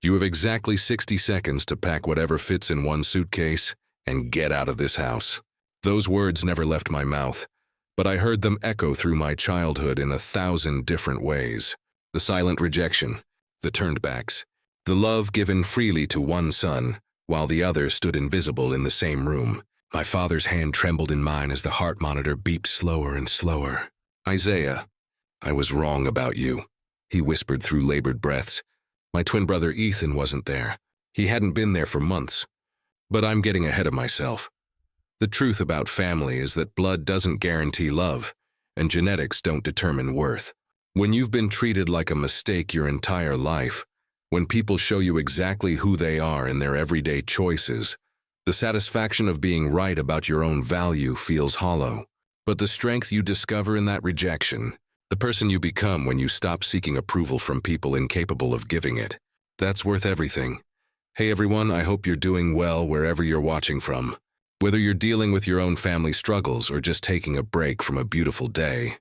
You have exactly 60 seconds to pack whatever fits in one suitcase and get out of this house." Those words never left my mouth, but I heard them echo through my childhood in 1,000 different ways. The silent rejection, the turned backs, the love given freely to one son, while the other stood invisible in the same room. My father's hand trembled in mine as the heart monitor beeped slower and slower. "Isaiah, I was wrong about you," he whispered through labored breaths. My twin brother Ethan wasn't there. He hadn't been there for months. But I'm getting ahead of myself. The truth about family is that blood doesn't guarantee love, and genetics don't determine worth. When you've been treated like a mistake your entire life, when people show you exactly who they are in their everyday choices, the satisfaction of being right about your own value feels hollow. But the strength you discover in that rejection, the person you become when you stop seeking approval from people incapable of giving it, that's worth everything. Hey everyone, I hope you're doing well wherever you're watching from. Whether you're dealing with your own family struggles or just taking a break from a beautiful day,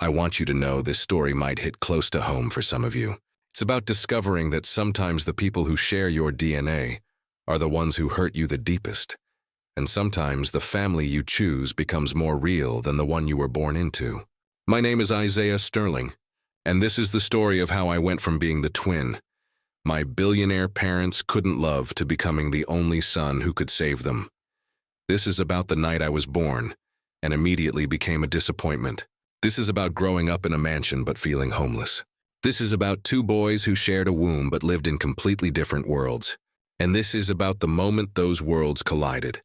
I want you to know this story might hit close to home for some of you. It's about discovering that sometimes the people who share your DNA are the ones who hurt you the deepest, and sometimes the family you choose becomes more real than the one you were born into. My name is Isaiah Sterling, and this is the story of how I went from being the twin my billionaire parents couldn't love to becoming the only son who could save them. This is about the night I was born and immediately became a disappointment. This is about growing up in a mansion but feeling homeless. This is about two boys who shared a womb but lived in completely different worlds. And this is about the moment those worlds collided,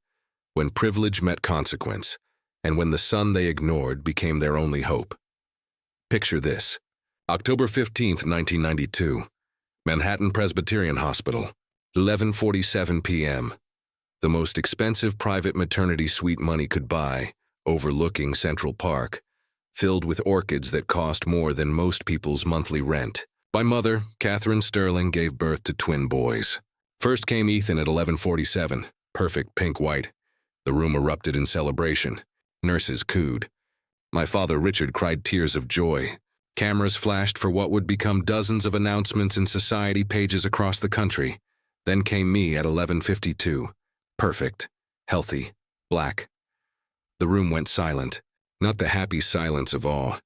when privilege met consequence, and when the son they ignored became their only hope. Picture this. October 15th, 1992. Manhattan Presbyterian Hospital, 11:47 p.m. The most expensive private maternity suite money could buy, overlooking Central Park, filled with orchids that cost more than most people's monthly rent. My mother, Catherine Sterling, gave birth to twin boys. First came Ethan at 11:47, perfect pink-white. The room erupted in celebration. Nurses cooed. My father, Richard, cried tears of joy. Cameras flashed for what would become dozens of announcements in society pages across the country. Then came me at 11:52. Perfect, healthy, black. The room went silent, not the happy silence of awe.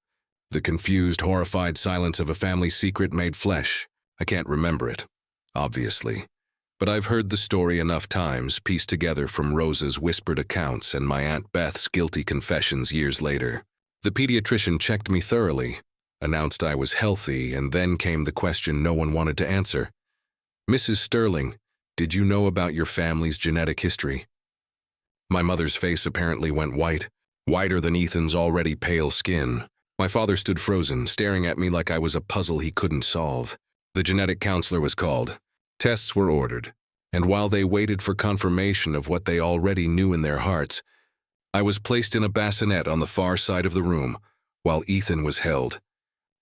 The confused, horrified silence of a family secret made flesh. I can't remember it, obviously. But I've heard the story enough times, pieced together from Rosa's whispered accounts and my Aunt Beth's guilty confessions years later. The pediatrician checked me thoroughly, announced I was healthy, and then came the question no one wanted to answer. "Mrs. Sterling, did you know about your family's genetic history?" My mother's face apparently went white, whiter than Ethan's already pale skin. My father stood frozen, staring at me like I was a puzzle he couldn't solve. The genetic counselor was called. Tests were ordered, and while they waited for confirmation of what they already knew in their hearts, I was placed in a bassinet on the far side of the room, while Ethan was held.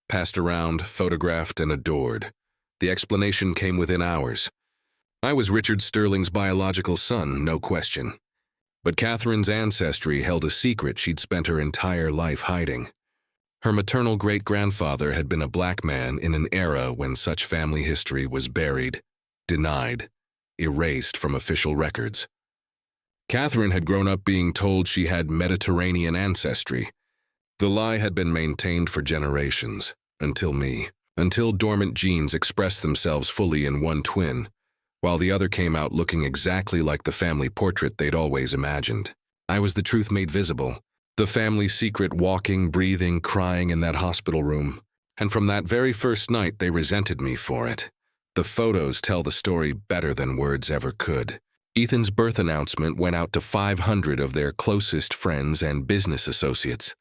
Passed around, photographed, and adored. The explanation came within hours. I was Richard Sterling's biological son, no question. But Catherine's ancestry held a secret she'd spent her entire life hiding. Her maternal great-grandfather had been a black man in an era when such family history was buried, denied, erased from official records. Catherine had grown up being told she had Mediterranean ancestry. The lie had been maintained for generations, until dormant genes expressed themselves fully in one twin, while the other came out looking exactly like the family portrait they'd always imagined. I was the truth made visible, the family secret walking, breathing, crying in that hospital room. And from that very first night, they resented me for it. The photos tell the story better than words ever could. Ethan's birth announcement went out to 500 of their closest friends and business associates.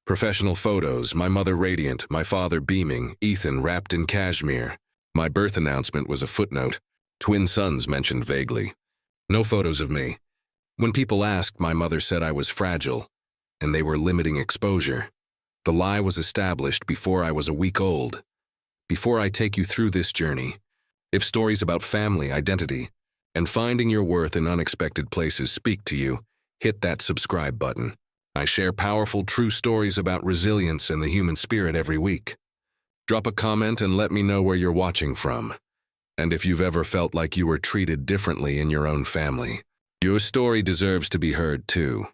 Professional photos, my mother radiant, my father beaming, Ethan wrapped in cashmere. My birth announcement was a footnote. Twin sons mentioned vaguely. No photos of me. When people asked, my mother said I was fragile, and they were limiting exposure. The lie was established before I was a week old. Before I take you through this journey, if stories about family, identity, and finding your worth in unexpected places speak to you, hit that subscribe button. I share powerful, true stories about resilience and the human spirit every week. Drop a comment and let me know where you're watching from. and if you've ever felt like you were treated differently in your own family. Your story deserves to be heard too.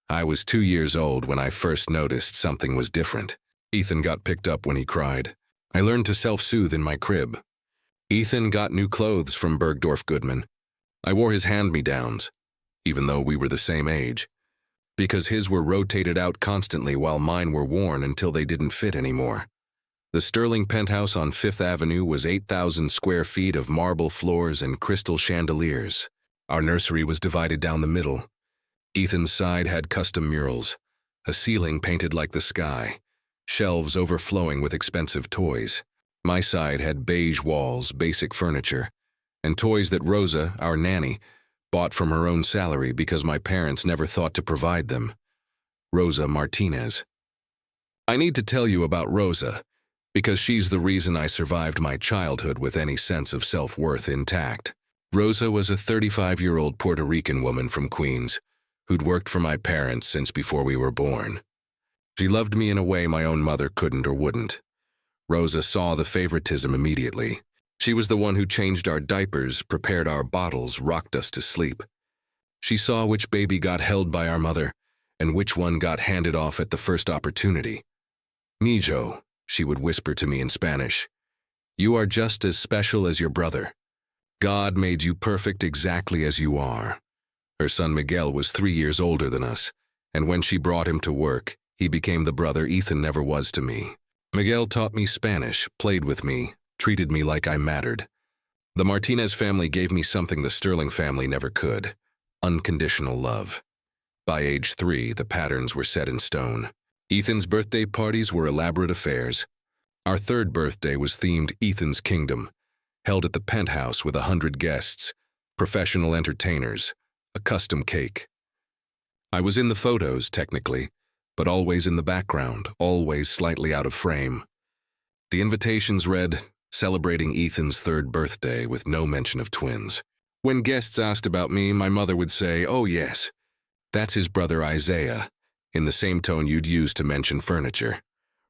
I was 2 years old when I first noticed something was different. Ethan got picked up when he cried. I learned to self-soothe in my crib. Ethan got new clothes from Bergdorf Goodman. I wore his hand-me-downs, even though we were the same age, because his were rotated out constantly while mine were worn until they didn't fit anymore. The Sterling penthouse on Fifth Avenue was 8,000 square feet of marble floors and crystal chandeliers. Our nursery was divided down the middle. Ethan's side had custom murals, a ceiling painted like the sky, shelves overflowing with expensive toys. My side had beige walls, basic furniture, and toys that Rosa, our nanny, bought from her own salary because my parents never thought to provide them. Rosa Martinez. I need to tell you about Rosa, because she's the reason I survived my childhood with any sense of self-worth intact. Rosa was a 35-year-old Puerto Rican woman from Queens, who'd worked for my parents since before we were born. She loved me in a way my own mother couldn't or wouldn't. Rosa saw the favoritism immediately. She was the one who changed our diapers, prepared our bottles, rocked us to sleep. She saw which baby got held by our mother and which one got handed off at the first opportunity. Mijo, she would whisper to me in Spanish. You are just as special as your brother. God made you perfect exactly as you are. Her son Miguel was 3 years older than us, and when she brought him to work, he became the brother Ethan never was to me. Miguel taught me Spanish, played with me, treated me like I mattered. The Martinez family gave me something the Sterling family never could: unconditional love. By age 3, the patterns were set in stone. Ethan's birthday parties were elaborate affairs. Our third birthday was themed Ethan's Kingdom, held at the penthouse with 100 guests, professional entertainers, a custom cake. I was in the photos, technically, but always in the background, always slightly out of frame. The invitations read, celebrating Ethan's third birthday with no mention of twins. When guests asked about me, my mother would say, oh yes, that's his brother Isaiah, in the same tone you'd use to mention furniture.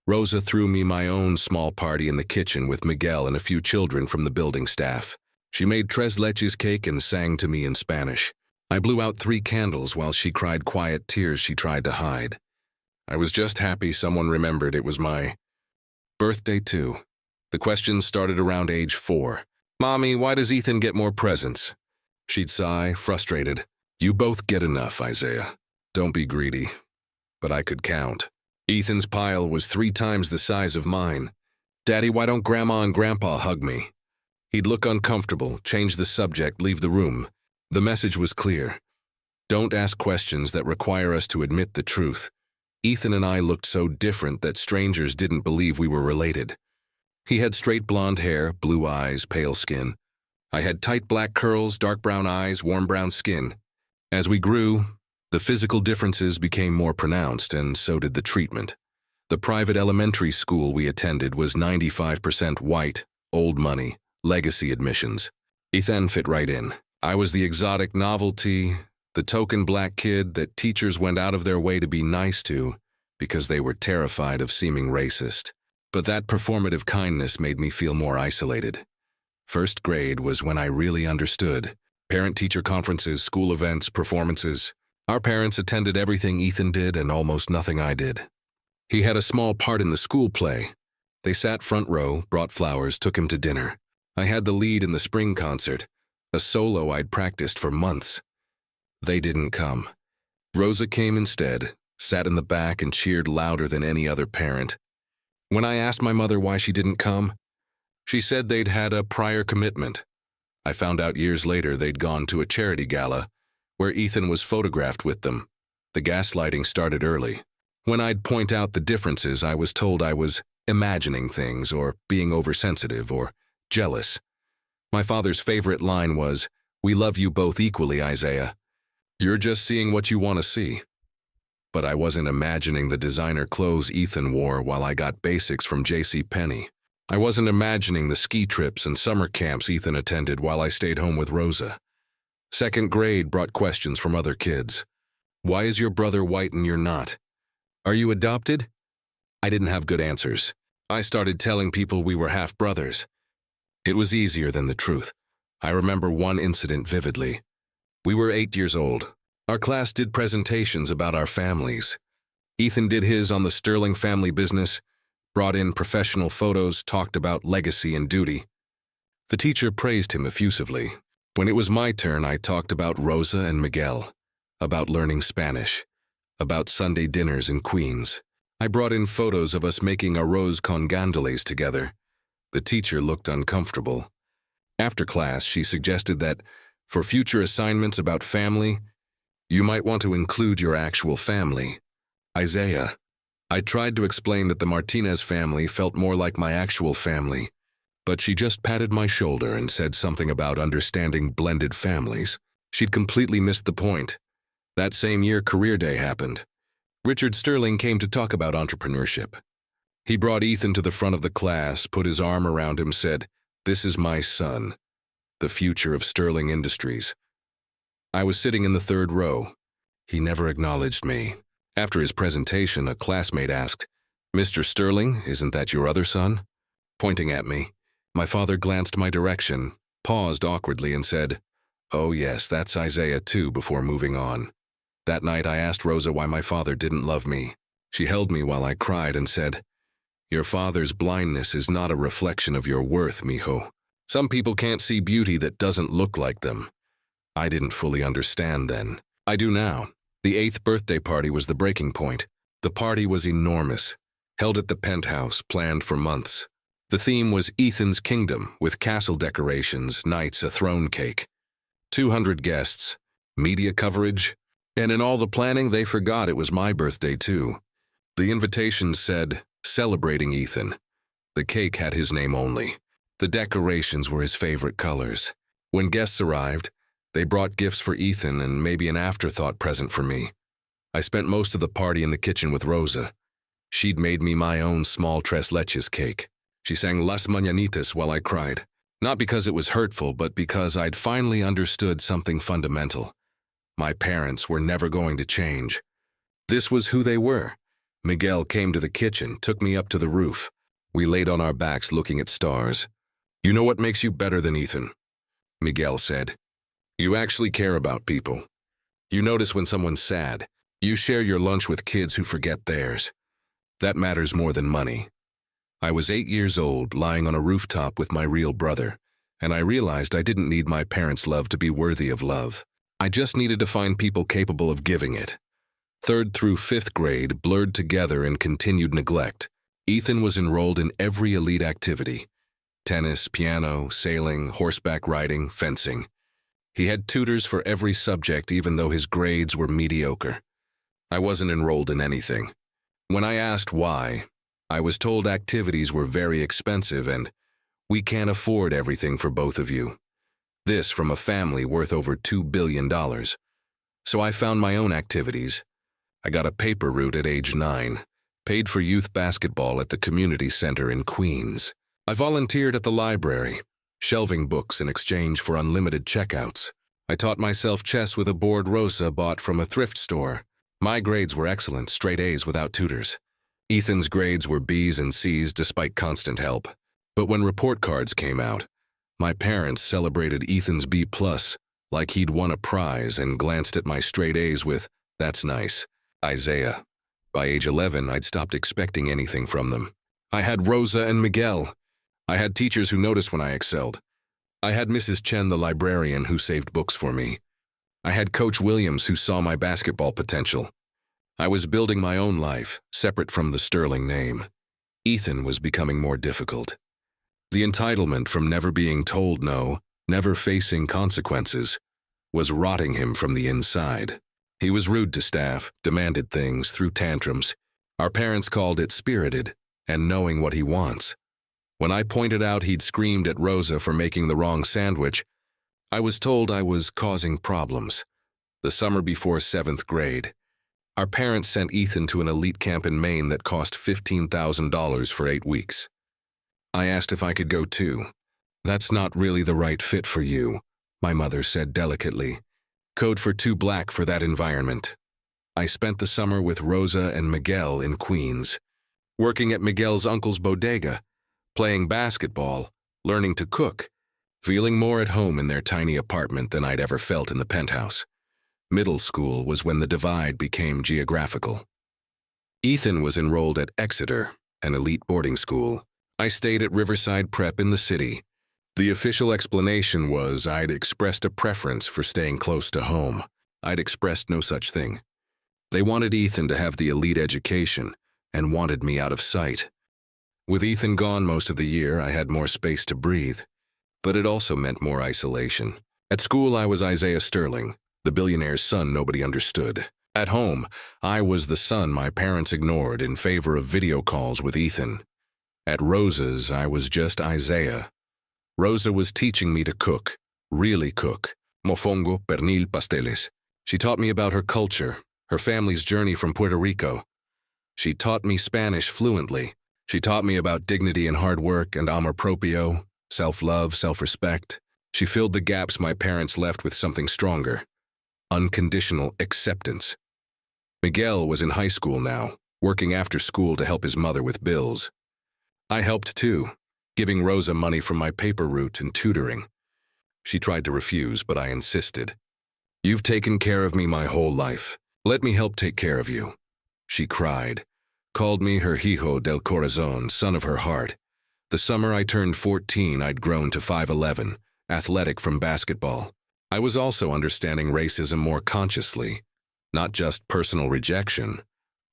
Rosa threw me my own small party in the kitchen with Miguel and a few children from the building staff. She made tres leches cake and sang to me in Spanish. I blew out 3 candles while she cried quiet tears she tried to hide. I was just happy someone remembered it was my birthday too. The questions started around age 4. Mommy, why does Ethan get more presents? She'd sigh, frustrated. You both get enough, Isaiah. Don't be greedy. But I could count. Ethan's pile was 3 times the size of mine. Daddy, why don't Grandma and Grandpa hug me? He'd look uncomfortable, change the subject, leave the room. The message was clear. Don't ask questions that require us to admit the truth. Ethan and I looked so different that strangers didn't believe we were related. He had straight blonde hair, blue eyes, pale skin. I had tight black curls, dark brown eyes, warm brown skin. As we grew, the physical differences became more pronounced, and so did the treatment. The private elementary school we attended was 95% white, old money, legacy admissions. Ethan fit right in. I was the exotic novelty, the token black kid that teachers went out of their way to be nice to because they were terrified of seeming racist. But that performative kindness made me feel more isolated. First grade was when I really understood. Parent-teacher conferences, school events, performances. Our parents attended everything Ethan did and almost nothing I did. He had a small part in the school play. They sat front row, brought flowers, took him to dinner. I had the lead in the spring concert, a solo I'd practiced for months. They didn't come. Rosa came instead, sat in the back and cheered louder than any other parent. When I asked my mother why she didn't come, she said they'd had a prior commitment. I found out years later they'd gone to a charity gala where Ethan was photographed with them. The gaslighting started early. When I'd point out the differences, I was told I was imagining things or being oversensitive or jealous. My father's favorite line was, "We love you both equally, Isaiah. You're just seeing what you want to see." But I wasn't imagining the designer clothes Ethan wore while I got basics from JCPenney. I wasn't imagining the ski trips and summer camps Ethan attended while I stayed home with Rosa. Second grade brought questions from other kids. Why is your brother white and you're not? Are you adopted? I didn't have good answers. I started telling people we were half-brothers. It was easier than the truth. I remember one incident vividly. We were 8 years old. Our class did presentations about our families. Ethan did his on the Sterling family business, brought in professional photos, talked about legacy and duty. The teacher praised him effusively. When it was my turn, I talked about Rosa and Miguel, about learning Spanish, about Sunday dinners in Queens. I brought in photos of us making arroz con gandules together. The teacher looked uncomfortable. After class, she suggested that, for future assignments about family, you might want to include your actual family. Isaiah. I tried to explain that the Martinez family felt more like my actual family, but she just patted my shoulder and said something about understanding blended families. She'd completely missed the point. That same year, Career Day happened. Richard Sterling came to talk about entrepreneurship. He brought Ethan to the front of the class, put his arm around him, said, "This is my son, the future of Sterling Industries." I was sitting in the third row. He never acknowledged me. After his presentation, a classmate asked, "Mr. Sterling, isn't that your other son?" Pointing at me, my father glanced my direction, paused awkwardly and said, "Oh yes, that's Isaiah too," before moving on. That night I asked Rosa why my father didn't love me. She held me while I cried and said, "Your father's blindness is not a reflection of your worth, mijo. Some people can't see beauty that doesn't look like them." I didn't fully understand then. I do now. The 8th birthday party was the breaking point. The party was enormous, held at the penthouse, planned for months. The theme was Ethan's Kingdom, with castle decorations, knights, a throne cake. 200 guests, media coverage, and in all the planning they forgot it was my birthday too. The invitations said, "Celebrating Ethan." The cake had his name only. The decorations were his favorite colors. When guests arrived, they brought gifts for Ethan and maybe an afterthought present for me. I spent most of the party in the kitchen with Rosa. She'd made me my own small tres leches cake. She sang Las Mañanitas while I cried. Not because it was hurtful, but because I'd finally understood something fundamental. My parents were never going to change. This was who they were. Miguel came to the kitchen, took me up to the roof. We laid on our backs looking at stars. "You know what makes you better than Ethan?" Miguel said. "You actually care about people. You notice when someone's sad. You share your lunch with kids who forget theirs. That matters more than money." I was 8 years old, lying on a rooftop with my real brother, and I realized I didn't need my parents' love to be worthy of love. I just needed to find people capable of giving it. 3rd through 5th grade blurred together in continued neglect. Ethan was enrolled in every elite activity: tennis, piano, sailing, horseback riding, fencing. He had tutors for every subject, even though his grades were mediocre. I wasn't enrolled in anything. When I asked why, I was told activities were very expensive and, "We can't afford everything for both of you." This from a family worth over $2 billion. So I found my own activities. I got a paper route at age 9, paid for youth basketball at the community center in Queens. I volunteered at the library, shelving books in exchange for unlimited checkouts. I taught myself chess with a board Rosa bought from a thrift store. My grades were excellent, straight A's without tutors. Ethan's grades were B's and C's despite constant help. But when report cards came out, my parents celebrated Ethan's B+, like he'd won a prize, and glanced at my straight A's with, "That's nice, Isaiah." By age 11, I'd stopped expecting anything from them. I had Rosa and Miguel. I had teachers who noticed when I excelled. I had Mrs. Chen, the librarian, who saved books for me. I had Coach Williams, who saw my basketball potential. I was building my own life, separate from the Sterling name. Ethan was becoming more difficult. The entitlement from never being told no, never facing consequences, was rotting him from the inside. He was rude to staff, demanded things, threw tantrums. Our parents called it spirited and knowing what he wants. When I pointed out he'd screamed at Rosa for making the wrong sandwich, I was told I was causing problems. The summer before 7th grade, our parents sent Ethan to an elite camp in Maine that cost $15,000 for 8 weeks. I asked if I could go too. "That's not really the right fit for you," my mother said delicately. "Code for too black for that environment." I spent the summer with Rosa and Miguel in Queens, working at Miguel's uncle's bodega, playing basketball, learning to cook, feeling more at home in their tiny apartment than I'd ever felt in the penthouse. Middle school was when the divide became geographical. Ethan was enrolled at Exeter, an elite boarding school. I stayed at Riverside Prep in the city. The official explanation was I'd expressed a preference for staying close to home. I'd expressed no such thing. They wanted Ethan to have the elite education and wanted me out of sight. With Ethan gone most of the year, I had more space to breathe, but it also meant more isolation. At school, I was Isaiah Sterling, the billionaire's son nobody understood. At home, I was the son my parents ignored in favor of video calls with Ethan. At Rosa's, I was just Isaiah. Rosa was teaching me to cook, really cook. Mofongo, pernil, pasteles. She taught me about her culture, her family's journey from Puerto Rico. She taught me Spanish fluently. She taught me about dignity and hard work and amor proprio, self-love, self-respect. She filled the gaps my parents left with something stronger, unconditional acceptance. Miguel was in high school now, working after school to help his mother with bills. I helped too, giving Rosa money from my paper route and tutoring. She tried to refuse, but I insisted. "You've taken care of me my whole life. Let me help take care of you." She cried, called me her hijo del corazón, son of her heart. The summer I turned 14, I'd grown to 5'11", athletic from basketball. I was also understanding racism more consciously, not just personal rejection,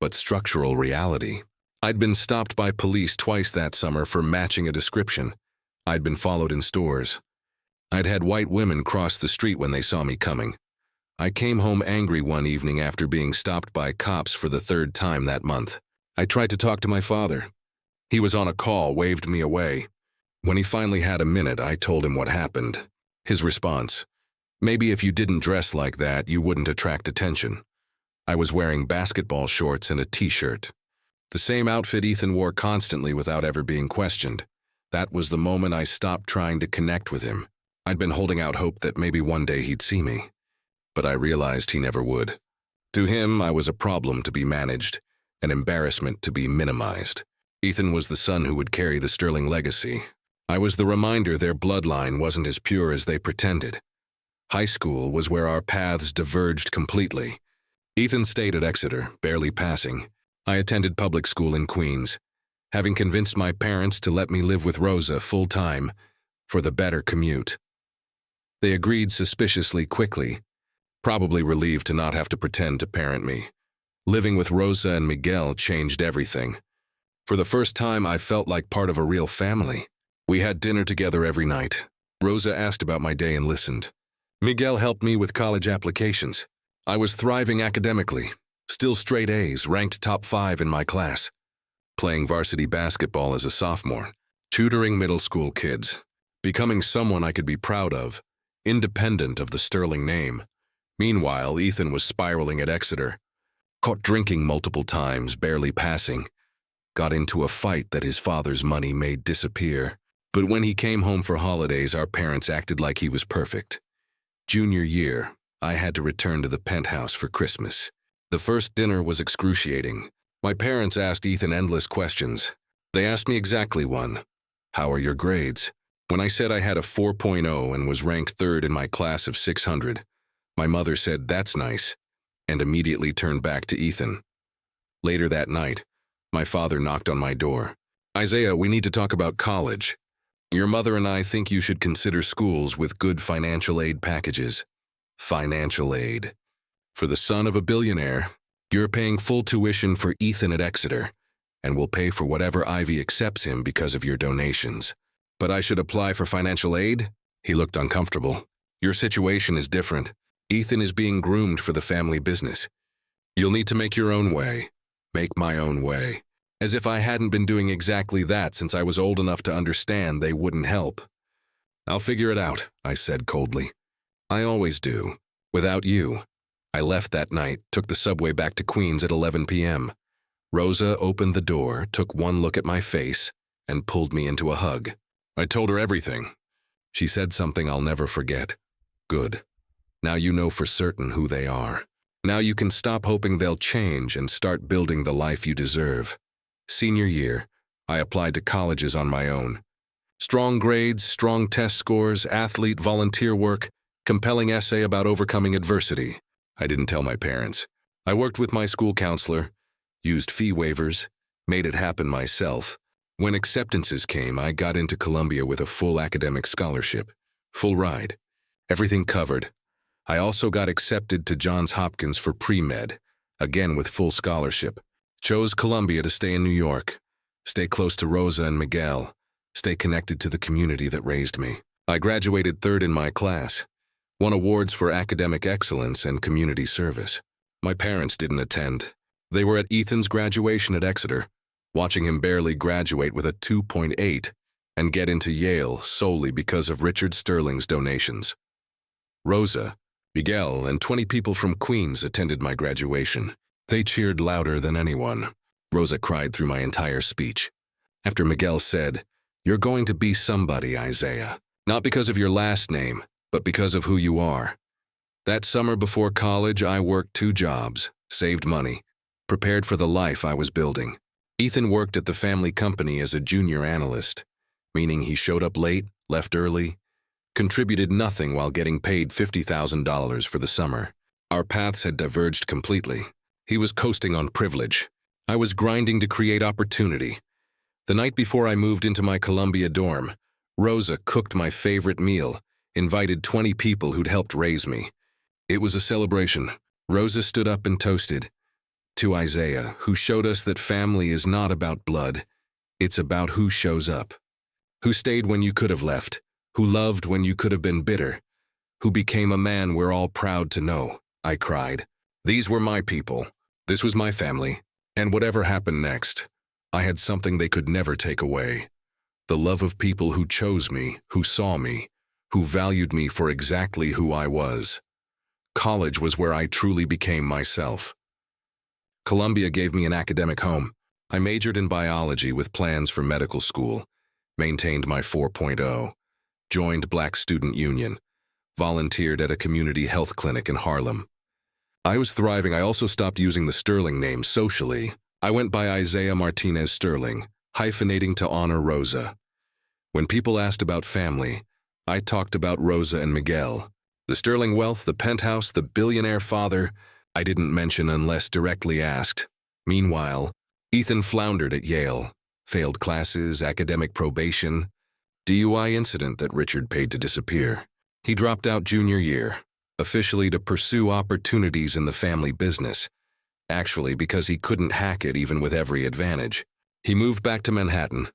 but structural reality. I'd been stopped by police twice that summer for matching a description. I'd been followed in stores. I'd had white women cross the street when they saw me coming. I came home angry one evening after being stopped by cops for the third time that month. I tried to talk to my father. He was on a call, waved me away. When he finally had a minute, I told him what happened. His response, "Maybe if you didn't dress like that, you wouldn't attract attention." I was wearing basketball shorts and a t-shirt. The same outfit Ethan wore constantly without ever being questioned. That was the moment I stopped trying to connect with him. I'd been holding out hope that maybe one day he'd see me, but I realized he never would. To him, I was a problem to be managed, an embarrassment to be minimized. Ethan was the son who would carry the Sterling legacy. I was the reminder their bloodline wasn't as pure as they pretended. High school was where our paths diverged completely. Ethan stayed at Exeter, barely passing. I attended public school in Queens, having convinced my parents to let me live with Rosa full-time for the better commute. They agreed suspiciously quickly, probably relieved to not have to pretend to parent me. Living with Rosa and Miguel changed everything. For the first time, I felt like part of a real family. We had dinner together every night. Rosa asked about my day and listened. Miguel helped me with college applications. I was thriving academically, still straight A's, ranked top 5 in my class. Playing varsity basketball as a sophomore, tutoring middle school kids, becoming someone I could be proud of, independent of the Sterling name. Meanwhile, Ethan was spiraling at Exeter, caught drinking multiple times, barely passing, got into a fight that his father's money made disappear. But when he came home for holidays, our parents acted like he was perfect. Junior year, I had to return to the penthouse for Christmas. The first dinner was excruciating. My parents asked Ethan endless questions. They asked me exactly one. "How are your grades?" When I said I had a 4.0 and was ranked 3rd in my class of 600, my mother said, "That's nice," and immediately turned back to Ethan. Later that night, my father knocked on my door. "Isaiah, we need to talk about college. Your mother and I think you should consider schools with good financial aid packages." Financial aid. For the son of a billionaire, you're paying full tuition for Ethan at Exeter, and will pay for whatever Ivy accepts him because of your donations. But I should apply for financial aid? He looked uncomfortable. Your situation is different. Ethan is being groomed for the family business. You'll need to make your own way. Make my own way. As if I hadn't been doing exactly that since I was old enough to understand they wouldn't help. "I'll figure it out," I said coldly. "I always do. Without you." I left that night, took the subway back to Queens at 11 p.m. Rosa opened the door, took one look at my face, and pulled me into a hug. I told her everything. She said something I'll never forget. "Good. Now you know for certain who they are. Now you can stop hoping they'll change and start building the life you deserve." Senior year, I applied to colleges on my own. Strong grades, strong test scores, athlete volunteer work, compelling essay about overcoming adversity. I didn't tell my parents. I worked with my school counselor, used fee waivers, made it happen myself. When acceptances came, I got into Columbia with a full academic scholarship. Full ride. Everything covered. I also got accepted to Johns Hopkins for pre-med, again with full scholarship. Chose Columbia to stay in New York, stay close to Rosa and Miguel, stay connected to the community that raised me. I graduated third in my class, won awards for academic excellence and community service. My parents didn't attend. They were at Ethan's graduation at Exeter, watching him barely graduate with a 2.8 and get into Yale solely because of Richard Sterling's donations. Rosa, Miguel, and 20 people from Queens attended my graduation. They cheered louder than anyone. Rosa cried through my entire speech. After Miguel said, "You're going to be somebody, Isaiah. Not because of your last name, but because of who you are." That summer before college, I worked 2 jobs, saved money, prepared for the life I was building. Ethan worked at the family company as a junior analyst, meaning he showed up late, left early, contributed nothing while getting paid $50,000 for the summer. Our paths had diverged completely. He was coasting on privilege. I was grinding to create opportunity. The night before I moved into my Columbia dorm, Rosa cooked my favorite meal, invited 20 people who'd helped raise me. It was a celebration. Rosa stood up and toasted to Isaiah, who showed us that family is not about blood. It's about who shows up, who stayed when you could have left, who loved when you could have been bitter, who became a man we're all proud to know. I cried. These were my people. This was my family. And whatever happened next, I had something they could never take away. The love of people who chose me, who saw me, who valued me for exactly who I was. College was where I truly became myself. Columbia gave me an academic home. I majored in biology with plans for medical school, maintained my 4.0, joined Black Student Union, volunteered at a community health clinic in Harlem. I was thriving. I also stopped using the Sterling name socially. I went by Isaiah Martinez Sterling, hyphenating to honor Rosa. When people asked about family, I talked about Rosa and Miguel. The Sterling wealth, the penthouse, the billionaire father, I didn't mention unless directly asked. Meanwhile, Ethan floundered at Yale, failed classes, academic probation, DUI incident that Richard paid to disappear. He dropped out junior year, officially to pursue opportunities in the family business, actually because he couldn't hack it even with every advantage. He moved back to Manhattan,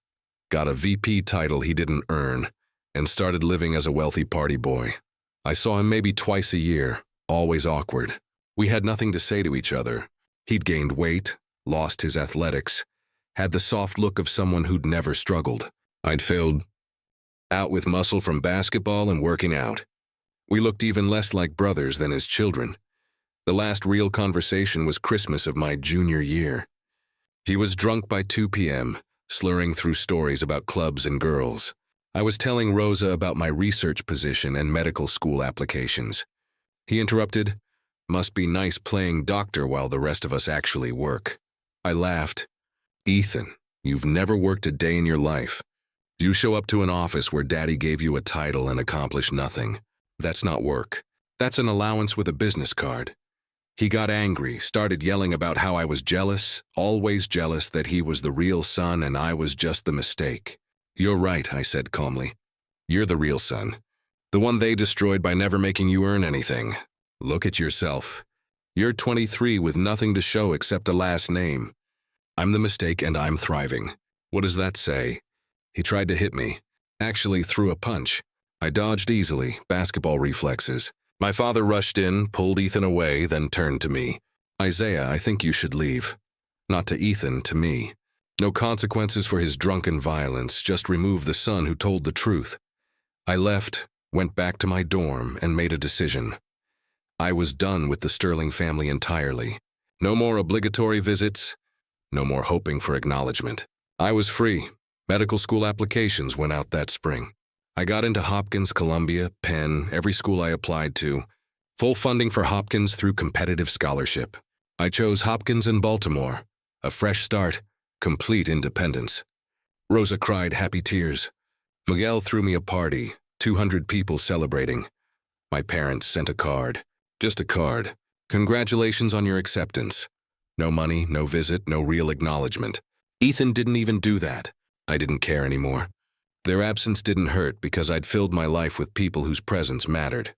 got a VP title he didn't earn, and started living as a wealthy party boy. I saw him maybe twice a year, always awkward. We had nothing to say to each other. He'd gained weight, lost his athletics, had the soft look of someone who'd never struggled. I'd filled out with muscle from basketball and working out. We looked even less like brothers than his children. The last real conversation was Christmas of my junior year. He was drunk by 2 p.m., slurring through stories about clubs and girls. I was telling Rosa about my research position and medical school applications. He interrupted, "Must be nice playing doctor while the rest of us actually work." I laughed. "Ethan, you've never worked a day in your life. You show up to an office where daddy gave you a title and accomplished nothing. That's not work. That's an allowance with a business card." He got angry, started yelling about how I was jealous, always jealous that he was the real son and I was just the mistake. "You're right," I said calmly. "You're the real son. The one they destroyed by never making you earn anything. Look at yourself. You're 23 with nothing to show except a last name. I'm the mistake and I'm thriving. What does that say?" He tried to hit me, actually threw a punch. I dodged easily, basketball reflexes. My father rushed in, pulled Ethan away, then turned to me. "Isaiah, I think you should leave." Not to Ethan, to me. No consequences for his drunken violence, just remove the son who told the truth. I left, went back to my dorm, and made a decision. I was done with the Sterling family entirely. No more obligatory visits, no more hoping for acknowledgement. I was free. Medical school applications went out that spring. I got into Hopkins, Columbia, Penn, every school I applied to. Full funding for Hopkins through competitive scholarship. I chose Hopkins in Baltimore. A fresh start, complete independence. Rosa cried happy tears. Miguel threw me a party, 200 people celebrating. My parents sent a card. Just a card. Congratulations on your acceptance. No money, no visit, no real acknowledgement. Ethan didn't even do that. I didn't care anymore. Their absence didn't hurt because I'd filled my life with people whose presence mattered.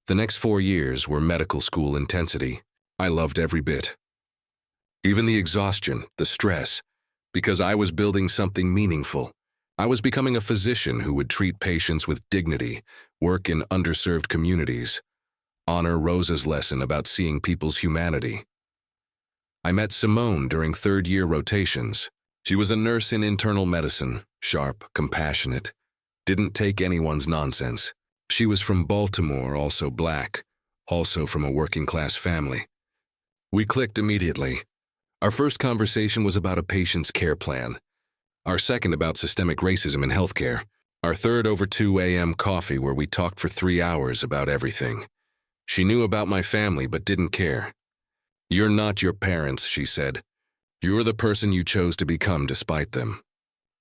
The next 4 years were medical school intensity. I loved every bit. Even the exhaustion, the stress, because I was building something meaningful. I was becoming a physician who would treat patients with dignity, work in underserved communities, honor Rosa's lesson about seeing people's humanity. I met Simone during third-year rotations. She was a nurse in internal medicine, sharp, compassionate, didn't take anyone's nonsense. She was from Baltimore, also black, also from a working-class family. We clicked immediately. Our first conversation was about a patient's care plan. Our second about systemic racism in healthcare. Our third over 2 a.m. coffee where we talked for 3 hours about everything. She knew about my family but didn't care. "You're not your parents," she said. "You're the person you chose to become despite them.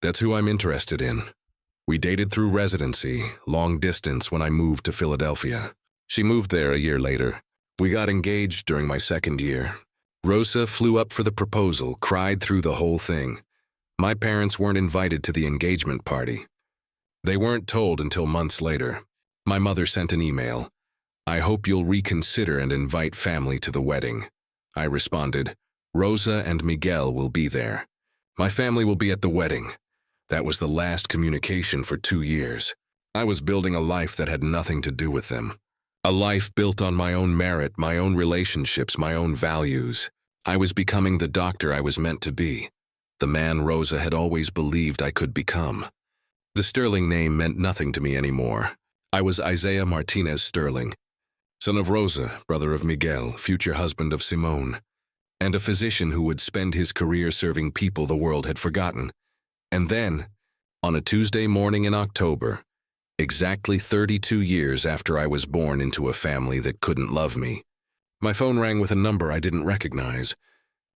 That's who I'm interested in." We dated through residency, long distance when I moved to Philadelphia. She moved there a year later. We got engaged during my second year. Rosa flew up for the proposal, cried through the whole thing. My parents weren't invited to the engagement party. They weren't told until months later. My mother sent an email. "I hope you'll reconsider and invite family to the wedding." I responded, "Rosa and Miguel will be there. My family will be at the wedding." That was the last communication for 2 years. I was building a life that had nothing to do with them. A life built on my own merit, my own relationships, my own values. I was becoming the doctor I was meant to be, the man Rosa had always believed I could become. The Sterling name meant nothing to me anymore. I was Isaiah Martinez Sterling, son of Rosa, brother of Miguel, future husband of Simone, and a physician who would spend his career serving people the world had forgotten. And then, on a Tuesday morning in October, exactly 32 years after I was born into a family that couldn't love me, my phone rang with a number I didn't recognize.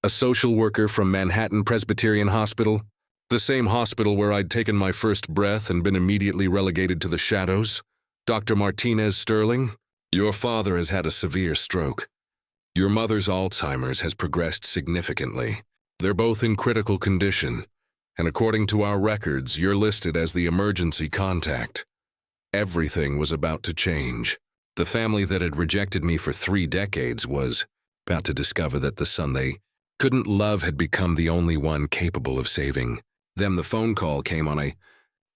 A social worker from Manhattan Presbyterian Hospital, the same hospital where I'd taken my first breath and been immediately relegated to the shadows. "Dr. Martinez Sterling, your father has had a severe stroke. Your mother's Alzheimer's has progressed significantly. They're both in critical condition, and according to our records, you're listed as the emergency contact." Everything was about to change. The family that had rejected me for 3 decades was about to discover that the son they couldn't love had become the only one capable of saving them. The phone call came on a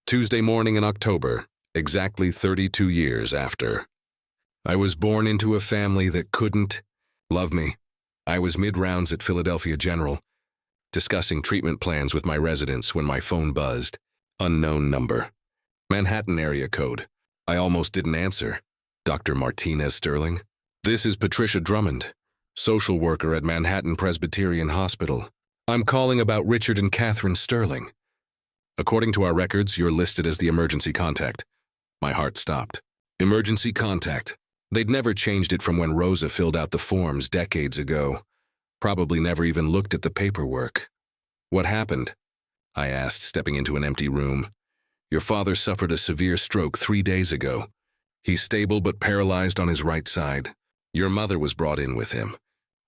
Tuesday morning in October, exactly 32 years after. I was born into a family that couldn't love me. I was mid-rounds at Philadelphia General, discussing treatment plans with my residents when my phone buzzed. Unknown number. Manhattan area code. I almost didn't answer. "Dr. Martinez Sterling? This is Patricia Drummond, social worker at Manhattan Presbyterian Hospital. I'm calling about Richard and Catherine Sterling. According to our records, you're listed as the emergency contact." My heart stopped. Emergency contact. They'd never changed it from when Rosa filled out the forms decades ago. Probably never even looked at the paperwork. "What happened?" I asked, stepping into an empty room. "Your father suffered a severe stroke 3 days ago. He's stable but paralyzed on his right side. Your mother was brought in with him.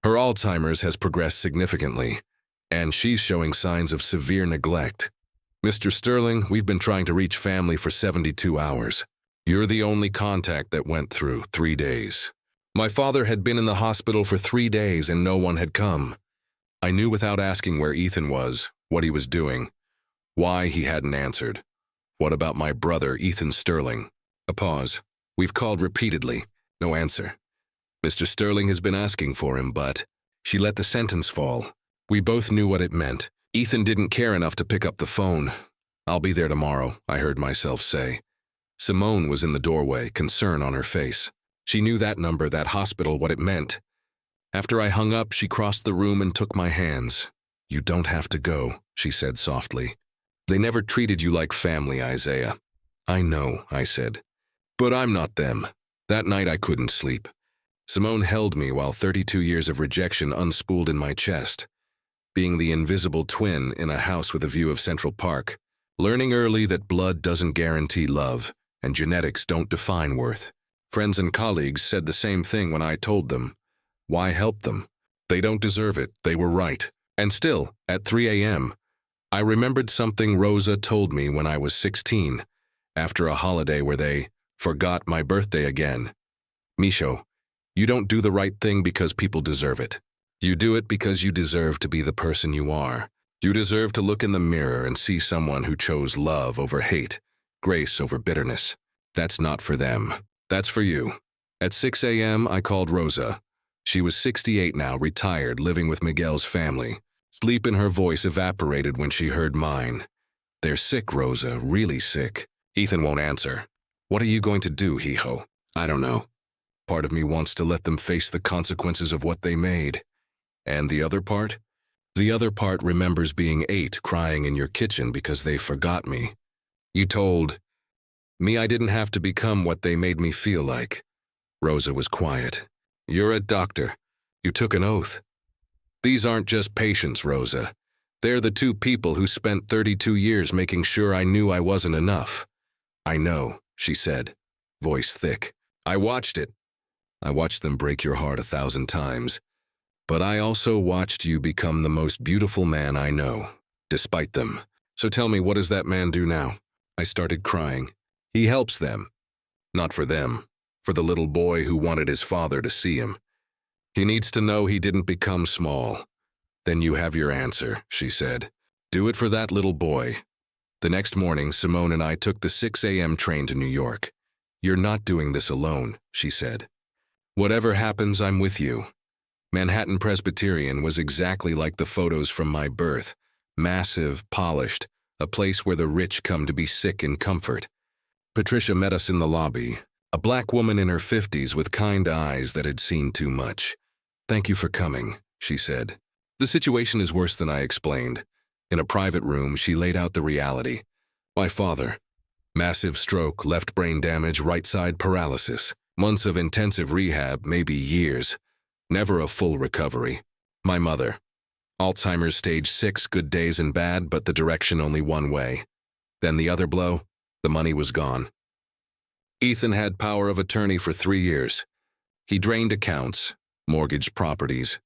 Her Alzheimer's has progressed significantly, and she's showing signs of severe neglect. Mr. Sterling, we've been trying to reach family for 72 hours. You're the only contact that went through 3 days. My father had been in the hospital for 3 days and no one had come. I knew without asking where Ethan was, what he was doing, why he hadn't answered. What about my brother, Ethan Sterling?" A pause. "We've called repeatedly. No answer. Mr. Sterling has been asking for him, but..." She let the sentence fall. We both knew what it meant. Ethan didn't care enough to pick up the phone. "I'll be there tomorrow," I heard myself say. Simone was in the doorway, concern on her face. She knew that number, that hospital, what it meant. After I hung up, she crossed the room and took my hands. "You don't have to go," she said softly. "They never treated you like family, Isaiah." "I know," I said. "But I'm not them." That night I couldn't sleep. Simone held me while 32 years of rejection unspooled in my chest. Being the invisible twin in a house with a view of Central Park, Learning early that blood doesn't guarantee love, and genetics don't define worth. Friends and colleagues said the same thing when I told them. Why help them? They don't deserve it, they were right. And still, at 3 a.m., I remembered something Rosa told me when I was 16, after a holiday where they forgot my birthday again. Misho, you don't do the right thing because people deserve it. You do it because you deserve to be the person you are. You deserve to look in the mirror and see someone who chose love over hate, grace over bitterness. That's not for them. That's for you. At 6 a.m., I called Rosa. She was 68 now, retired, living with Miguel's family. Sleep in her voice evaporated when she heard mine. They're sick, Rosa, really sick. Ethan won't answer. What are you going to do, Hijo? I don't know. Part of me wants to let them face the consequences of what they made. And the other part? The other part remembers being 8, crying in your kitchen because they forgot me. You told me I didn't have to become what they made me feel like. Rosa was quiet. You're a doctor. You took an oath. These aren't just patients, Rosa. They're the 2 people who spent 32 years making sure I knew I wasn't enough. I know, she said, voice thick. I watched it. I watched them break your heart 1,000 times. But I also watched you become the most beautiful man I know, despite them. So tell me, what does that man do now? I started crying. He helps them. Not for them. For the little boy who wanted his father to see him. He needs to know he didn't become small. Then you have your answer, she said. Do it for that little boy. The next morning, Simone and I took the 6 a.m. train to New York. You're not doing this alone, she said. Whatever happens, I'm with you. Manhattan Presbyterian was exactly like the photos from my birth. Massive, polished, a place where the rich come to be sick in comfort. Patricia met us in the lobby, a black woman in her 50s with kind eyes that had seen too much. Thank you for coming, she said. The situation is worse than I explained. In a private room, she laid out the reality. My father. Massive stroke, left brain damage, right side paralysis. Months of intensive rehab, maybe years. Never a full recovery. My mother. Alzheimer's stage 6, good days and bad, but the direction only one way. Then the other blow, the money was gone. Ethan had power of attorney for 3 years. He drained accounts, mortgaged properties,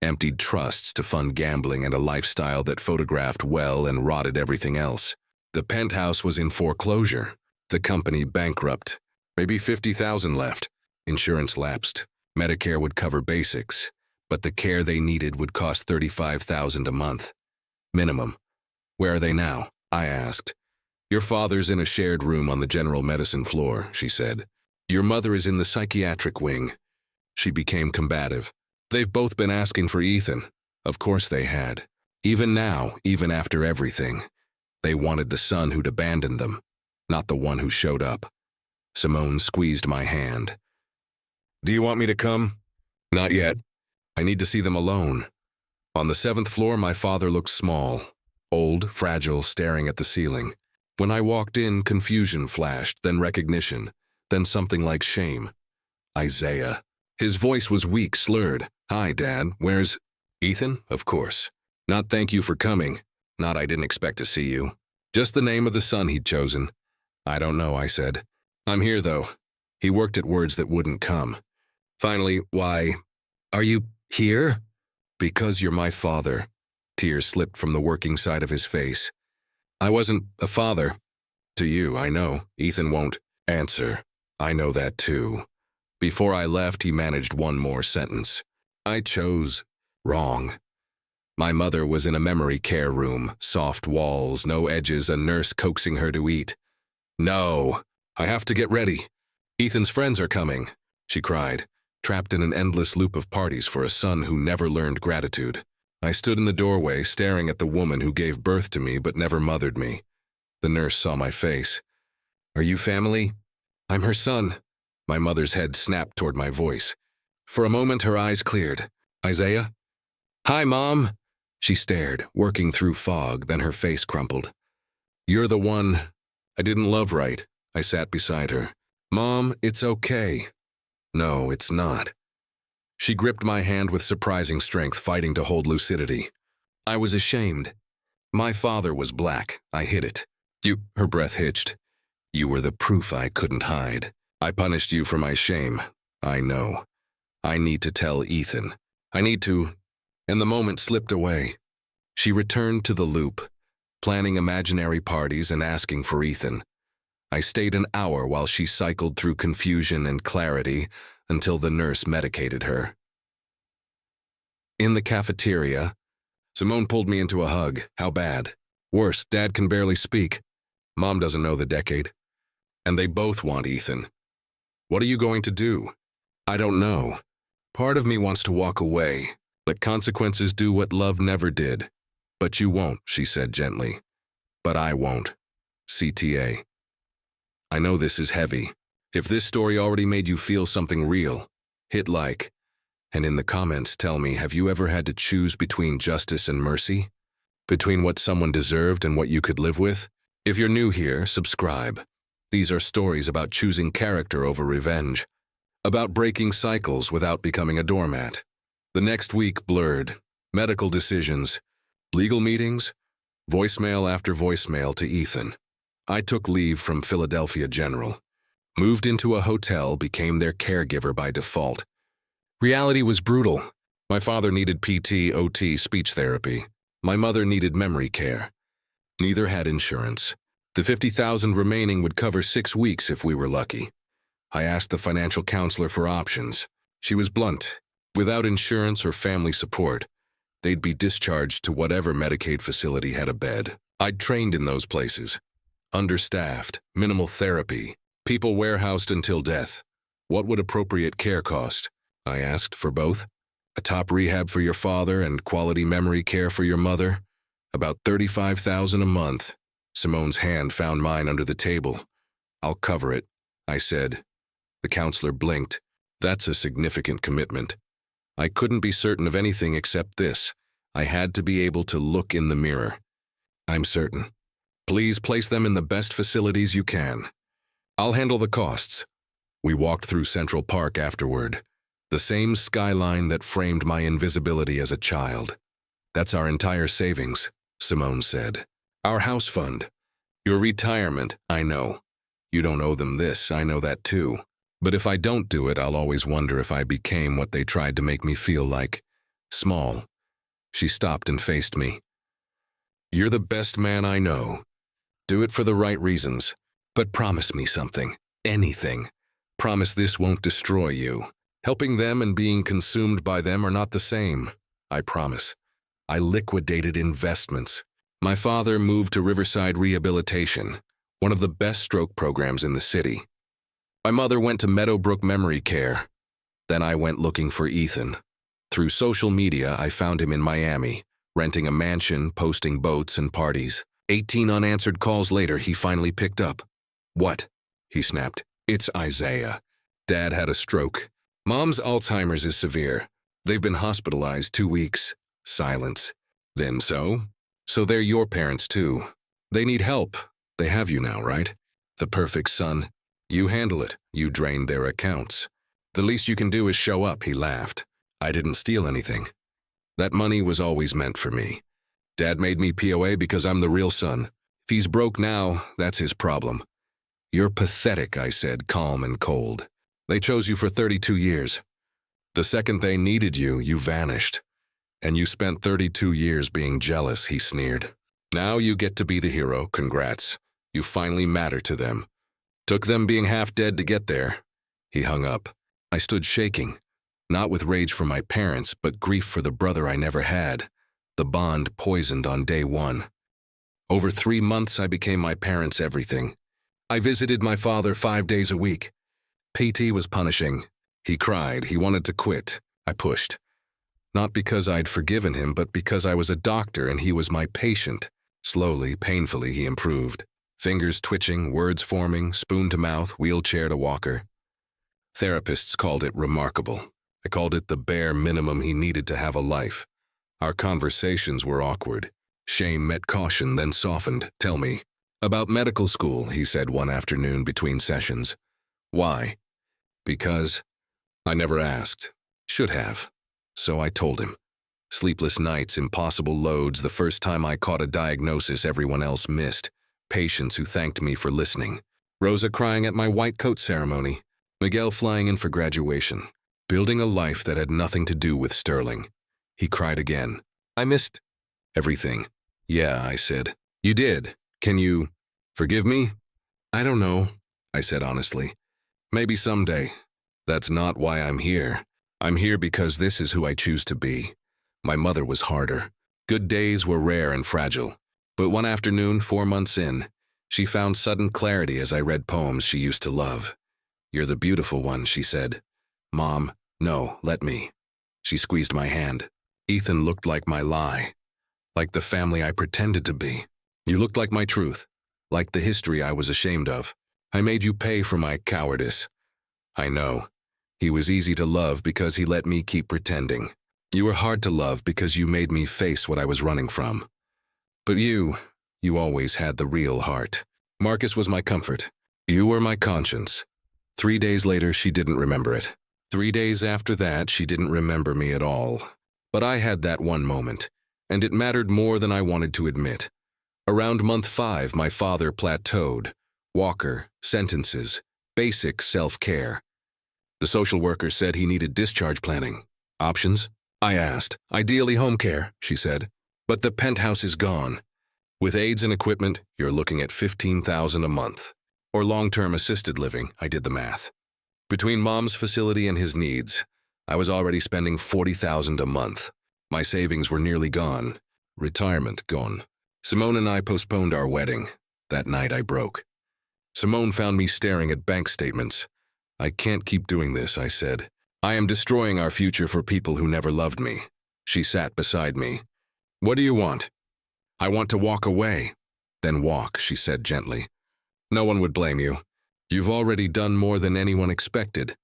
emptied trusts to fund gambling and a lifestyle that photographed well and rotted everything else. The penthouse was in foreclosure, the company bankrupt, maybe $50,000 left. Insurance lapsed. Medicare would cover basics, but the care they needed would cost $35,000 a month. Minimum. Where are they now? I asked. Your father's in a shared room on the general medicine floor, she said. Your mother is in the psychiatric wing. She became combative. They've both been asking for Ethan. Of course they had. Even now, even after everything. They wanted the son who'd abandoned them, not the one who showed up. Simone squeezed my hand. Do you want me to come? Not yet. I need to see them alone. On the 7th floor, my father looked small, old, fragile, staring at the ceiling. When I walked in, confusion flashed, then recognition, then something like shame. Isaiah. His voice was weak, slurred. Hi, Dad. Where's Ethan? Of course. Not thank you for coming. Not I didn't expect to see you. Just the name of the son he'd chosen. I don't know, I said. I'm here, though. He worked at words that wouldn't come. Finally, why, are you here? Because you're my father. Tears slipped from the working side of his face. I wasn't a father. To you, I know. Ethan won't answer. I know that too. Before I left, he managed one more sentence. I chose wrong. My mother was in a memory care room, soft walls, no edges, a nurse coaxing her to eat. No, I have to get ready. Ethan's friends are coming, she cried, trapped in an endless loop of parties for a son who never learned gratitude. I stood in the doorway, staring at the woman who gave birth to me but never mothered me. The nurse saw my face. Are you family? I'm her son. My mother's head snapped toward my voice. For a moment, her eyes cleared. Isaiah? Hi, Mom. She stared, working through fog, then her face crumpled. You're the one I didn't love right. I sat beside her. Mom, it's okay. No, it's not. She gripped my hand with surprising strength, fighting to hold lucidity. I was ashamed. My father was black. I hid it. Her breath hitched. You were the proof I couldn't hide. I punished you for my shame. I know. I need to tell Ethan. I need to. And the moment slipped away. She returned to the loop, planning imaginary parties and asking for Ethan. I stayed an hour while she cycled through confusion and clarity until the nurse medicated her. In the cafeteria, Simone pulled me into a hug. How bad? Worse, Dad can barely speak. Mom doesn't know the decade. And they both want Ethan. What are you going to do? I don't know. Part of me wants to walk away, let consequences do what love never did. But you won't, she said gently. But I won't. CTA. I know this is heavy. If this story already made you feel something real, hit like. And in the comments tell me, have you ever had to choose between justice and mercy? Between what someone deserved and what you could live with? If you're new here, subscribe. These are stories about choosing character over revenge, about breaking cycles without becoming a doormat. The next week blurred. Medical decisions, legal meetings, voicemail after voicemail to Ethan. I took leave from Philadelphia General, moved into a hotel, became their caregiver by default. Reality was brutal. My father needed PT, OT, speech therapy. My mother needed memory care. Neither had insurance. The $50,000 remaining would cover 6 weeks if we were lucky. I asked the financial counselor for options. She was blunt. Without insurance or family support, they'd be discharged to whatever Medicaid facility had a bed. I'd trained in those places. Understaffed, minimal therapy, people warehoused until death. What would appropriate care cost? I asked for both. A top rehab for your father and quality memory care for your mother? About $35,000 a month. Simone's hand found mine under the table. I'll cover it, I said. The counselor blinked. That's a significant commitment. I couldn't be certain of anything except this. I had to be able to look in the mirror. I'm certain. Please place them in the best facilities you can. I'll handle the costs. We walked through Central Park afterward. The same skyline that framed my invisibility as a child. That's our entire savings, Simone said. Our house fund. Your retirement, I know. You don't owe them this, I know that too. But if I don't do it, I'll always wonder if I became what they tried to make me feel like. Small. She stopped and faced me. You're the best man I know. Do it for the right reasons. But promise me something. Anything. Promise this won't destroy you. Helping them and being consumed by them are not the same. I promise. I liquidated investments. My father moved to Riverside Rehabilitation, one of the best stroke programs in the city. My mother went to Meadowbrook Memory Care. Then I went looking for Ethan. Through social media, I found him in Miami, renting a mansion, posting boats and parties. 18 unanswered calls later, he finally picked up. What? He snapped. It's Isaiah. Dad had a stroke. Mom's Alzheimer's is severe. They've been hospitalized 2 weeks. Silence. Then so? So they're your parents too. They need help. They have you now, right? The perfect son. You handle it. You drained their accounts. The least you can do is show up, he laughed. I didn't steal anything. That money was always meant for me. Dad made me POA because I'm the real son. If he's broke now, that's his problem. You're pathetic, I said, calm and cold. They chose you for 32 years. The second they needed you, you vanished. And you spent 32 years being jealous, he sneered. Now you get to be the hero, congrats. You finally matter to them. Took them being half dead to get there. He hung up. I stood shaking, not with rage for my parents, but grief for the brother I never had. The bond poisoned on day one. Over 3 months, I became my parents' everything. I visited my father 5 days a week. PT was punishing. He cried. He wanted to quit. I pushed. Not because I'd forgiven him, but because I was a doctor and he was my patient. Slowly, painfully, he improved. Fingers twitching, words forming, spoon to mouth, wheelchair to walker. Therapists called it remarkable. I called it the bare minimum he needed to have a life. Our conversations were awkward. Shame met caution, then softened. Tell me. About medical school, he said one afternoon between sessions. Why? Because I never asked. Should have. So I told him. Sleepless nights, impossible loads, the first time I caught a diagnosis everyone else missed. Patience who thanked me for listening. Rosa crying at my white coat ceremony. Miguel flying in for graduation. Building a life that had nothing to do with Sterling. He cried again. I missed everything. Yeah, I said. You did. Can you forgive me? I don't know, I said honestly. Maybe someday. That's not why I'm here. I'm here because this is who I choose to be. My mother was harder. Good days were rare and fragile. But one afternoon, 4 months in, she found sudden clarity as I read poems she used to love. You're the beautiful one, she said. Mom, no, let me. She squeezed my hand. Ethan looked like my lie. Like the family I pretended to be. You looked like my truth. Like the history I was ashamed of. I made you pay for my cowardice. I know. He was easy to love because he let me keep pretending. You were hard to love because you made me face what I was running from. But you always had the real heart. Marcus was my comfort. You were my conscience. 3 days later, she didn't remember it. 3 days after that, she didn't remember me at all. But I had that one moment, and it mattered more than I wanted to admit. Around month 5, my father plateaued. Walker, sentences, basic self-care. The social worker said he needed discharge planning. Options? I asked. Ideally home care, she said. But the penthouse is gone. With aides and equipment, you're looking at $15,000 a month. Or long-term assisted living, I did the math. Between Mom's facility and his needs, I was already spending $40,000 a month. My savings were nearly gone. Retirement gone. Simone and I postponed our wedding. That night I broke. Simone found me staring at bank statements. I can't keep doing this, I said. I am destroying our future for people who never loved me. She sat beside me. What do you want? I want to walk away. Then walk, she said gently. No one would blame you. You've already done more than anyone expected.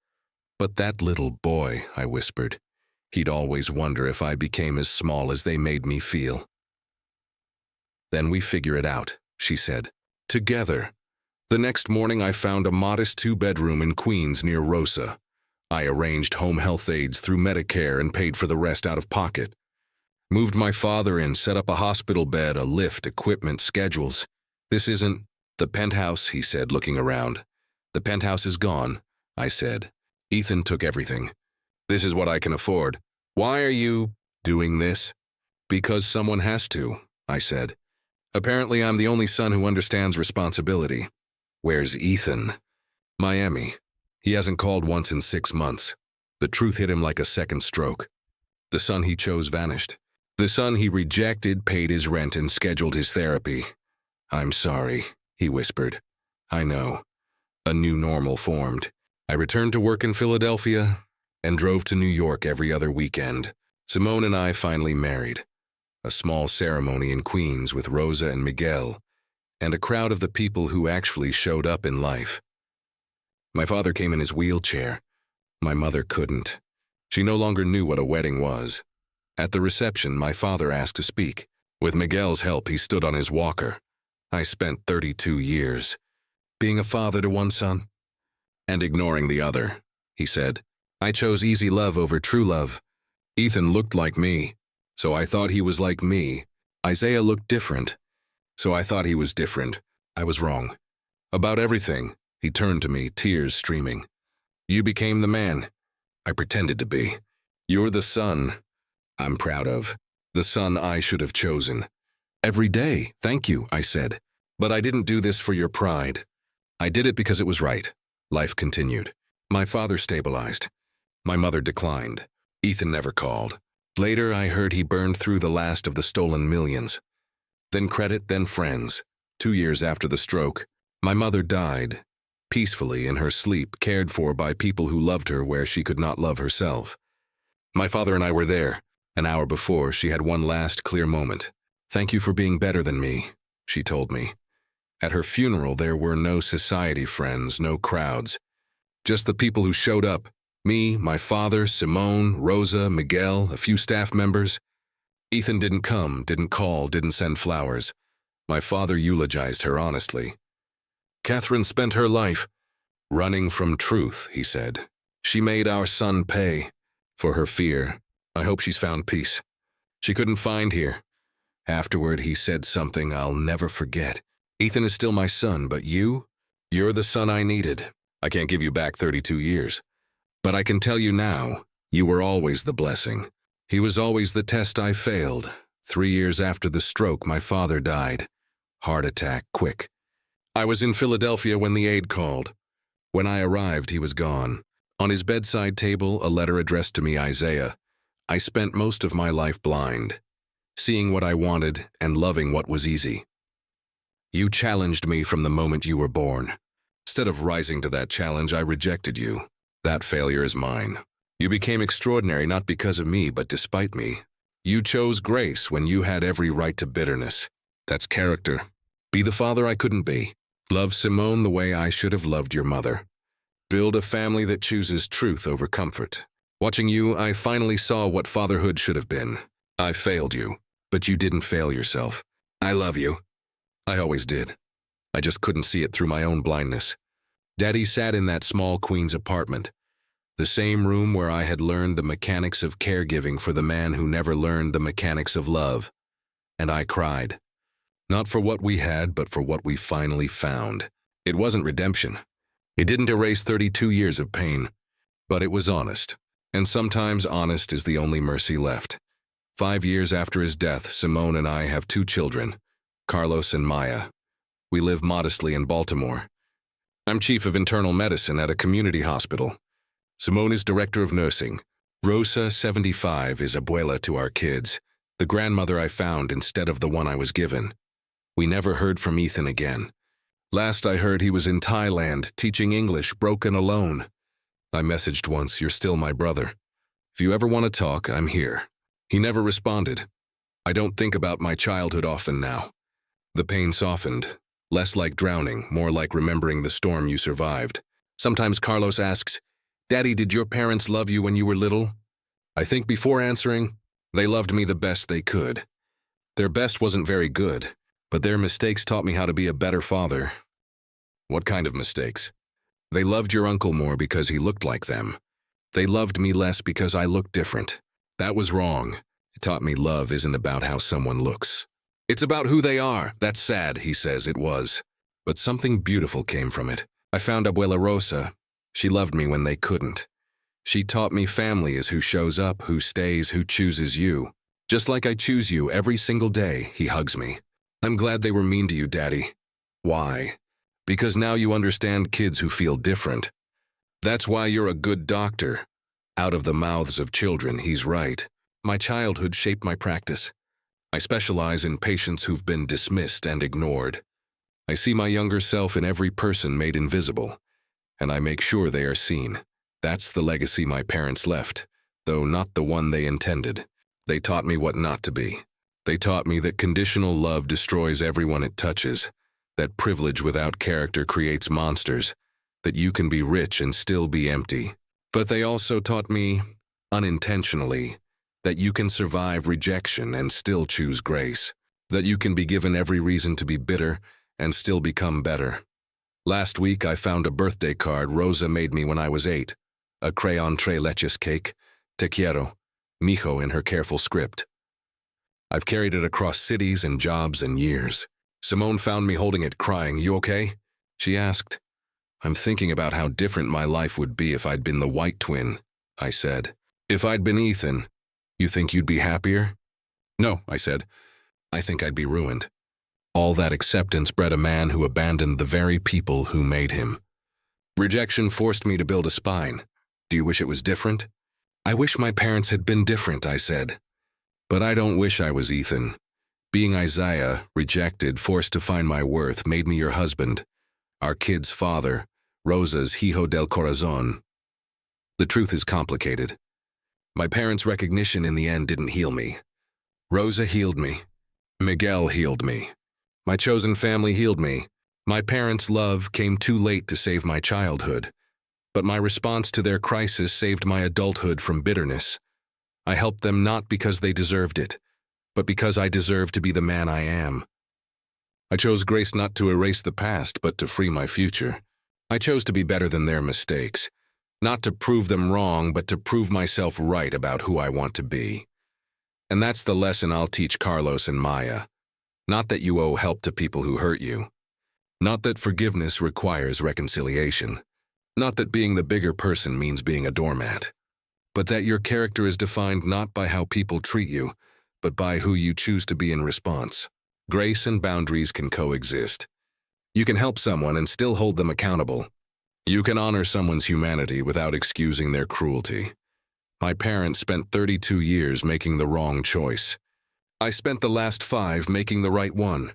But that little boy, I whispered. He'd always wonder if I became as small as they made me feel. Then we figure it out, she said. Together. The next morning I found a modest 2-bedroom in Queens near Rosa. I arranged home health aides through Medicare and paid for the rest out of pocket. Moved my father in, set up a hospital bed, a lift, equipment, schedules. This isn't the penthouse, he said, looking around. The penthouse is gone, I said. Ethan took everything. This is what I can afford. Why are you doing this? Because someone has to, I said. Apparently I'm the only son who understands responsibility. Where's Ethan? Miami. He hasn't called once in 6 months. The truth hit him like a second stroke. The son he chose vanished. The son he rejected paid his rent and scheduled his therapy. I'm sorry, he whispered. I know. A new normal formed. I returned to work in Philadelphia and drove to New York every other weekend. Simone and I finally married. A small ceremony in Queens with Rosa and Miguel, and a crowd of the people who actually showed up in life. My father came in his wheelchair. My mother couldn't. She no longer knew what a wedding was. At the reception, my father asked to speak. With Miguel's help, he stood on his walker. I spent 32 years being a father to one son and ignoring the other, he said. I chose easy love over true love. Ethan looked like me, so I thought he was like me. Isaiah looked different, so I thought he was different. I was wrong. About everything, he turned to me, tears streaming. You became the man I pretended to be. You're the son I'm proud of, the son I should have chosen. Every day, thank you, I said. But I didn't do this for your pride. I did it because it was right. Life continued. My father stabilized. My mother declined. Ethan never called. Later, I heard he burned through the last of the stolen millions. Then credit, then friends. 2 years after the stroke, my mother died, peacefully in her sleep, cared for by people who loved her where she could not love herself. My father and I were there. An hour before, she had one last clear moment. Thank you for being better than me, she told me. At her funeral, there were no society friends, no crowds. Just the people who showed up. Me, my father, Simone, Rosa, Miguel, a few staff members. Ethan didn't come, didn't call, didn't send flowers. My father eulogized her honestly. Catherine spent her life running from truth, he said. She made our son pay for her fear. I hope she's found peace. She couldn't find here. Afterward, he said something I'll never forget. Ethan is still my son, but you're the son I needed. I can't give you back 32 years. But I can tell you now, you were always the blessing. He was always the test I failed. 3 years after the stroke, my father died. Heart attack, quick. I was in Philadelphia when the aide called. When I arrived, he was gone. On his bedside table, a letter addressed to me, Isaiah. I spent most of my life blind, seeing what I wanted and loving what was easy. You challenged me from the moment you were born. Instead of rising to that challenge, I rejected you. That failure is mine. You became extraordinary not because of me, but despite me. You chose grace when you had every right to bitterness. That's character. Be the father I couldn't be. Love Simone the way I should have loved your mother. Build a family that chooses truth over comfort. Watching you, I finally saw what fatherhood should have been. I failed you, but you didn't fail yourself. I love you. I always did. I just couldn't see it through my own blindness. Daddy sat in that small Queens apartment, the same room where I had learned the mechanics of caregiving for the man who never learned the mechanics of love. And I cried. Not for what we had, but for what we finally found. It wasn't redemption. It didn't erase 32 years of pain, but it was honest. And sometimes honest is the only mercy left. 5 years after his death, Simone and I have 2 children, Carlos and Maya. We live modestly in Baltimore. I'm chief of internal medicine at a community hospital. Simone is director of nursing. Rosa, 75, is abuela to our kids, the grandmother I found instead of the one I was given. We never heard from Ethan again. Last I heard, he was in Thailand, teaching English, broken alone. I messaged once, "You're still my brother. If you ever want to talk, I'm here." He never responded. I don't think about my childhood often now. The pain softened, less like drowning, more like remembering the storm you survived. Sometimes Carlos asks, "Daddy, did your parents love you when you were little?" I think before answering, they loved me the best they could. Their best wasn't very good, but their mistakes taught me how to be a better father. What kind of mistakes? They loved your uncle more because he looked like them. They loved me less because I looked different. That was wrong. It taught me love isn't about how someone looks. It's about who they are. That's sad, he says. It was. But something beautiful came from it. I found Abuela Rosa. She loved me when they couldn't. She taught me family is who shows up, who stays, who chooses you. Just like I choose you every single day, he hugs me. I'm glad they were mean to you, Daddy. Why? Because now you understand kids who feel different. That's why you're a good doctor. Out of the mouths of children, he's right. My childhood shaped my practice. I specialize in patients who've been dismissed and ignored. I see my younger self in every person made invisible, and I make sure they are seen. That's the legacy my parents left, though not the one they intended. They taught me what not to be. They taught me that conditional love destroys everyone it touches, that privilege without character creates monsters, that you can be rich and still be empty. But they also taught me, unintentionally, that you can survive rejection and still choose grace, that you can be given every reason to be bitter and still become better. Last week I found a birthday card Rosa made me when I was 8, a crayon tres leches cake, te quiero, mijo in her careful script. I've carried it across cities and jobs and years. Simone found me holding it, crying. "You okay?" she asked. "I'm thinking about how different my life would be if I'd been the white twin," I said. "If I'd been Ethan, you think you'd be happier?" "No," I said. "I think I'd be ruined." All that acceptance bred a man who abandoned the very people who made him. Rejection forced me to build a spine. Do you wish it was different? I wish my parents had been different, I said. But I don't wish I was Ethan. Being Isaiah, rejected, forced to find my worth, made me your husband, our kid's father, Rosa's hijo del corazón. The truth is complicated. My parents' recognition in the end didn't heal me. Rosa healed me. Miguel healed me. My chosen family healed me. My parents' love came too late to save my childhood, but my response to their crisis saved my adulthood from bitterness. I helped them not because they deserved it, but because I deserve to be the man I am. I chose grace not to erase the past, but to free my future. I chose to be better than their mistakes, not to prove them wrong, but to prove myself right about who I want to be. And that's the lesson I'll teach Carlos and Maya. Not that you owe help to people who hurt you, Not that forgiveness requires reconciliation. Not that being the bigger person means being a doormat. But that your character is defined not by how people treat you, but by who you choose to be in response. Grace and boundaries can coexist. You can help someone and still hold them accountable. You can honor someone's humanity without excusing their cruelty. My parents spent 32 years making the wrong choice. I spent the last 5 making the right one.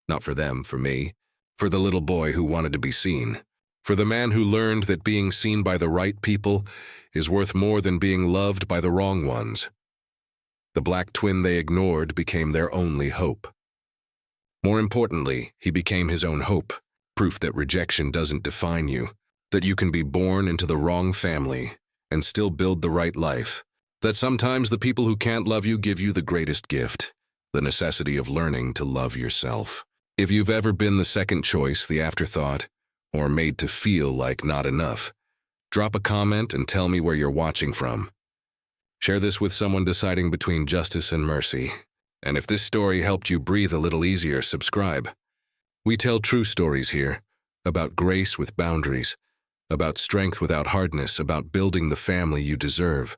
Not for them, for me. For the little boy who wanted to be seen. For the man who learned that being seen by the right people is worth more than being loved by the wrong ones. The black twin they ignored became their only hope. More importantly, he became his own hope, proof that rejection doesn't define you, that you can be born into the wrong family and still build the right life, that sometimes the people who can't love you give you the greatest gift, the necessity of learning to love yourself. If you've ever been the second choice, the afterthought, or made to feel like not enough, drop a comment and tell me where you're watching from. Share this with someone deciding between justice and mercy. And if this story helped you breathe a little easier, subscribe. We tell true stories here, about grace with boundaries, about strength without hardness, about building the family you deserve.